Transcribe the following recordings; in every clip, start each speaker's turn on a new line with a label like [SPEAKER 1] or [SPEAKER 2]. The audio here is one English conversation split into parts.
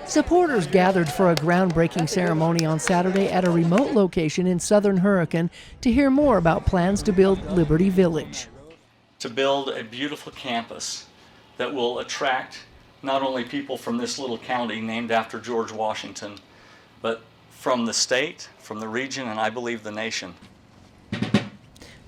[SPEAKER 1] Supporters gathered for a groundbreaking ceremony on Saturday at a remote location in southern Hurricane to hear more about plans to build Liberty Village.
[SPEAKER 2] To build a beautiful campus that will attract not only people from this little county named after George Washington, but from the state, from the region, and I believe the nation.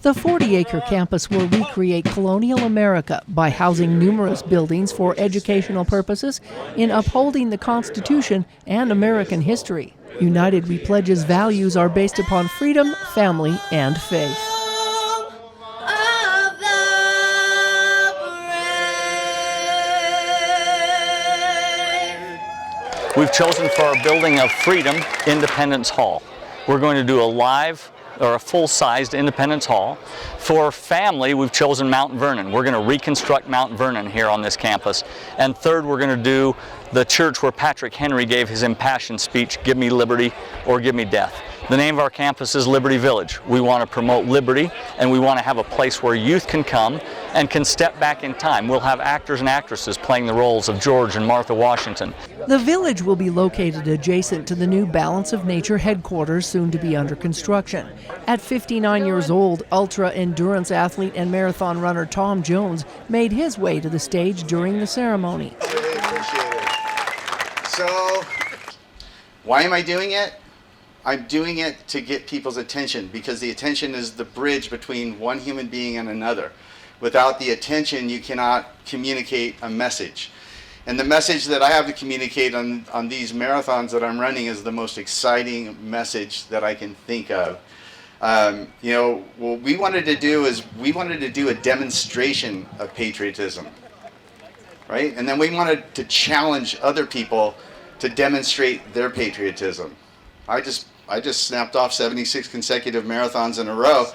[SPEAKER 1] The 40-acre campus will recreate colonial America by housing numerous buildings for educational purposes in upholding the Constitution and American history. United We Pledge's values are based upon freedom, family, and faith.
[SPEAKER 2] We've chosen for our building of freedom, Independence Hall. We're going to do a full-sized Independence Hall. For family, we've chosen Mount Vernon. We're going to reconstruct Mount Vernon here on this campus. And third, we're going to do the church where Patrick Henry gave his impassioned speech, "Give me liberty or give me death." The name of our campus is Liberty Village. We want to promote liberty, and we want to have a place where youth can come and can step back in time. We'll have actors and actresses playing the roles of George and Martha Washington.
[SPEAKER 1] The village will be located adjacent to the new Balance of Nature headquarters, soon to be under construction. At 59 years old, ultra-endurance athlete and marathon runner Tom Jones made his way to the stage during the ceremony.
[SPEAKER 3] Really appreciate it. So, why am I doing it? I'm doing it to get people's attention, because the attention is the bridge between one human being and another. Without the attention, you cannot communicate a message. And the message that I have to communicate on these marathons that I'm running is the most exciting message that I can think of. What we wanted to do is a demonstration of patriotism, right? And then we wanted to challenge other people to demonstrate their patriotism. I just snapped off 76 consecutive marathons in a row.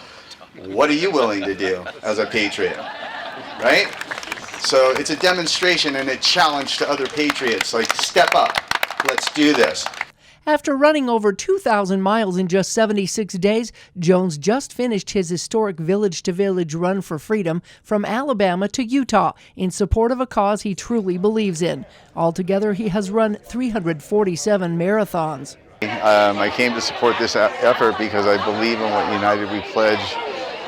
[SPEAKER 3] What are you willing to do as a patriot, right? So it's a demonstration and a challenge to other patriots, like, step up, let's do this.
[SPEAKER 1] After running over 2,000 miles in just 76 days, Jones just finished his historic village-to-village run for freedom from Alabama to Utah in support of a cause he truly believes in. Altogether, he has run 347 marathons.
[SPEAKER 3] I came to support this effort because I believe in what United We Pledge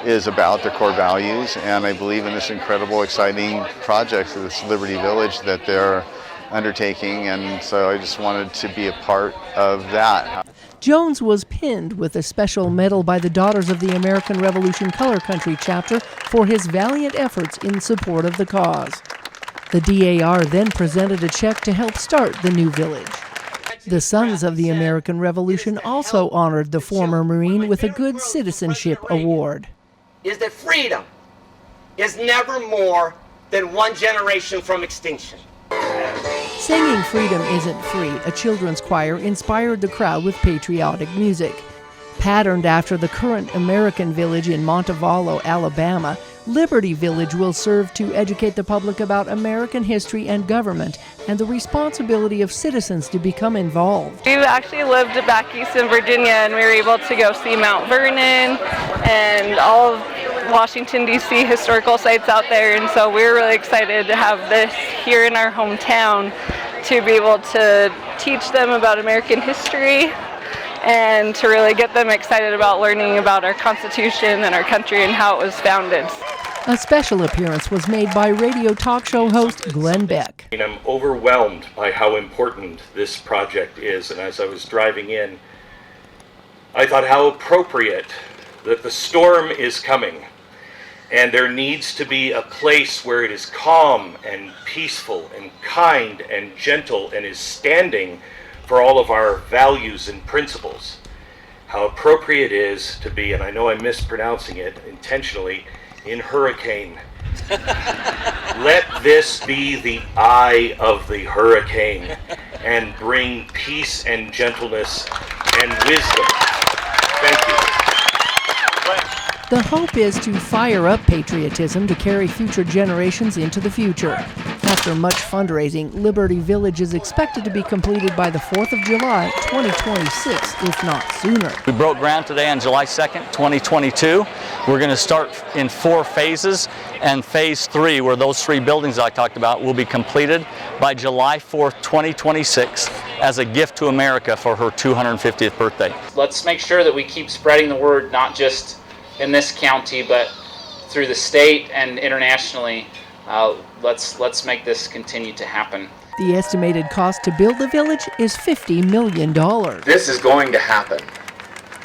[SPEAKER 3] is about, their core values, and I believe in this incredible, exciting project, this Liberty Village that they're undertaking, and so I just wanted to be a part of that.
[SPEAKER 1] Jones was pinned with a special medal by the Daughters of the American Revolution Color Country chapter for his valiant efforts in support of the cause. The DAR then presented a check to help start the new village. The Sons of the American Revolution also honored the former Marine with a Good Citizenship Award.
[SPEAKER 4] Is that freedom is never more than one generation from extinction.
[SPEAKER 1] Singing Freedom Isn't Free, a children's choir, inspired the crowd with patriotic music. Patterned after the current American Village in Montevallo, Alabama, Liberty Village will serve to educate the public about American history and government and the responsibility of citizens to become involved.
[SPEAKER 5] We actually lived back east in Virginia, and we were able to go see Mount Vernon and all of Washington, D.C. historical sites out there, and so we were really excited to have this here in our hometown to be able to teach them about American history and to really get them excited about learning about our Constitution and our country and how it was founded.
[SPEAKER 1] A special appearance was made by radio talk show host Glenn Beck.
[SPEAKER 6] I'm overwhelmed by how important this project is, and as I was driving in, I thought how appropriate that the storm is coming, and there needs to be a place where it is calm and peaceful and kind and gentle and is standing for all of our values and principles. How appropriate it is to be, and I know I'm mispronouncing it intentionally, in Hurricane. Let this be the eye of the hurricane and bring peace and gentleness and wisdom. Thank you.
[SPEAKER 1] The hope is to fire up patriotism to carry future generations into the future. After much fundraising, Liberty Village is expected to be completed by the 4th of July, 2026, if not sooner.
[SPEAKER 2] We broke ground today on July 2nd, 2022. We're going to start in 4 phases, and phase 3, where those 3 buildings I talked about, will be completed by July 4th, 2026. as a gift to America for her 250th birthday.
[SPEAKER 7] Let's make sure that we keep spreading the word, not just in this county, but through the state and internationally. Let's make this continue to happen.
[SPEAKER 1] The estimated cost to build the village is $50 million.
[SPEAKER 8] This is going to happen.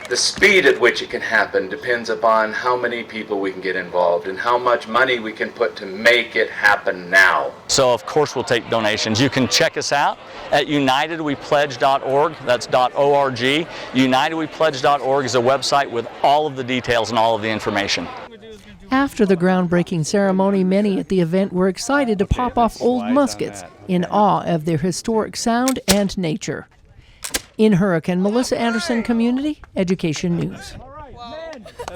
[SPEAKER 8] The speed at which it can happen depends upon how many people we can get involved and how much money we can put to make it happen now.
[SPEAKER 2] So of course we'll take donations. You can check us out at unitedwepledge.org. That's .org. Unitedwepledge.org is a website with all of the details and all of the information.
[SPEAKER 1] After the groundbreaking ceremony, many at the event were excited to pop off old muskets in awe of their historic sound and nature. In Hurricane, Melissa Anderson, Community Education News.